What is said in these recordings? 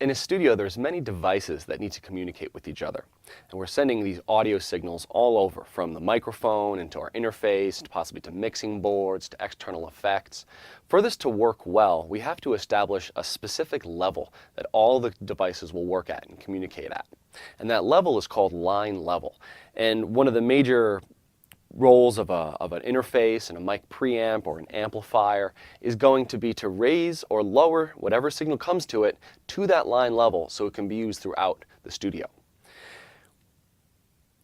In a studio, there's many devices that need to communicate with each other. And we're sending these audio signals all over, from the microphone into our interface, to possibly to mixing boards, to external effects. For this to work well, we have to establish a specific level that all the devices will work at and communicate at. And that level is called line level. And one of the major roles of an interface and a mic preamp or an amplifier is going to be to raise or lower whatever signal comes to it to that line level so it can be used throughout the studio.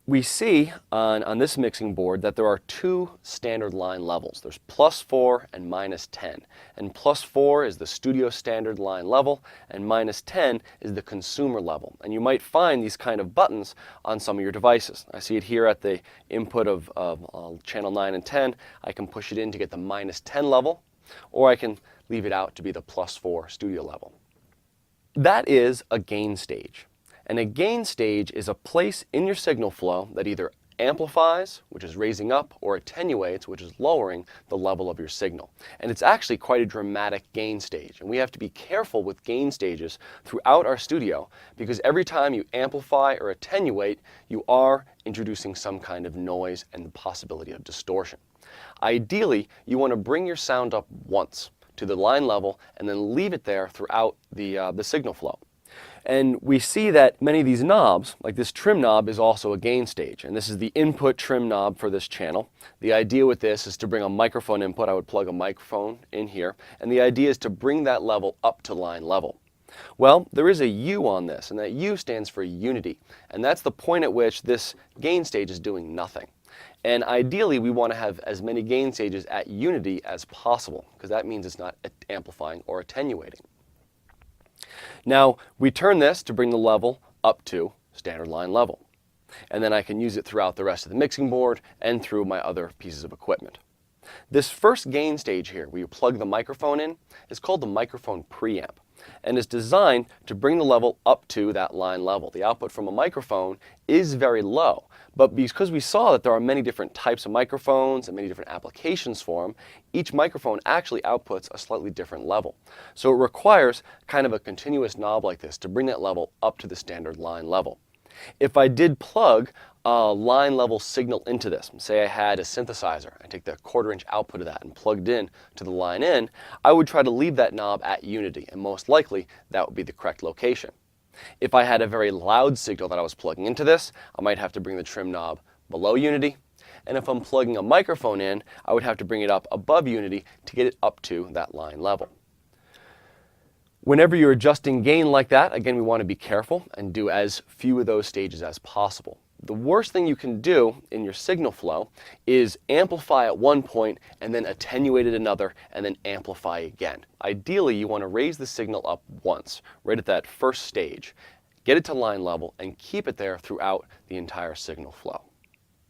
We see on this mixing board that there are two standard line levels. There's +4 and -10. And +4 is the studio standard line level, and -10 is the consumer level. And you might find these kind of buttons on some of your devices. I see it here at the input of channel 9 and 10. I can push it in to get the -10 level, or I can leave it out to be the +4 studio level. That is a gain stage. And a gain stage is a place in your signal flow that either amplifies, which is raising up, or attenuates, which is lowering the level of your signal. And it's actually quite a dramatic gain stage. And we have to be careful with gain stages throughout our studio, because every time you amplify or attenuate, you are introducing some kind of noise and the possibility of distortion. Ideally, you want to bring your sound up once to the line level and then leave it there throughout the signal flow. And we see that many of these knobs, like this trim knob, is also a gain stage. And this is the input trim knob for this channel. The idea with this is to bring a microphone input. I would plug a microphone in here. And the idea is to bring that level up to line level. Well, there is a U on this, and that U stands for unity. And that's the point at which this gain stage is doing nothing. And ideally, we want to have as many gain stages at unity as possible, because that means it's not amplifying or attenuating. Now, we turn this to bring the level up to standard line level. And then I can use it throughout the rest of the mixing board and through my other pieces of equipment. This first gain stage here, where you plug the microphone in, is called the microphone preamp, and is designed to bring the level up to that line level. The output from a microphone is very low, but because we saw that there are many different types of microphones and many different applications for them, each microphone actually outputs a slightly different level. So it requires kind of a continuous knob like this to bring that level up to the standard line level. If I did plug a line level signal into this, say I had a synthesizer, I take the 1/4-inch output of that and plugged in to the line in, I would try to leave that knob at unity, and most likely that would be the correct location. If I had a very loud signal that I was plugging into this, I might have to bring the trim knob below unity, and if I'm plugging a microphone in, I would have to bring it up above unity to get it up to that line level. Whenever you're adjusting gain like that, again, we want to be careful and do as few of those stages as possible. The worst thing you can do in your signal flow is amplify at one point and then attenuate at another and then amplify again. Ideally, you want to raise the signal up once, right at that first stage, get it to line level, and keep it there throughout the entire signal flow.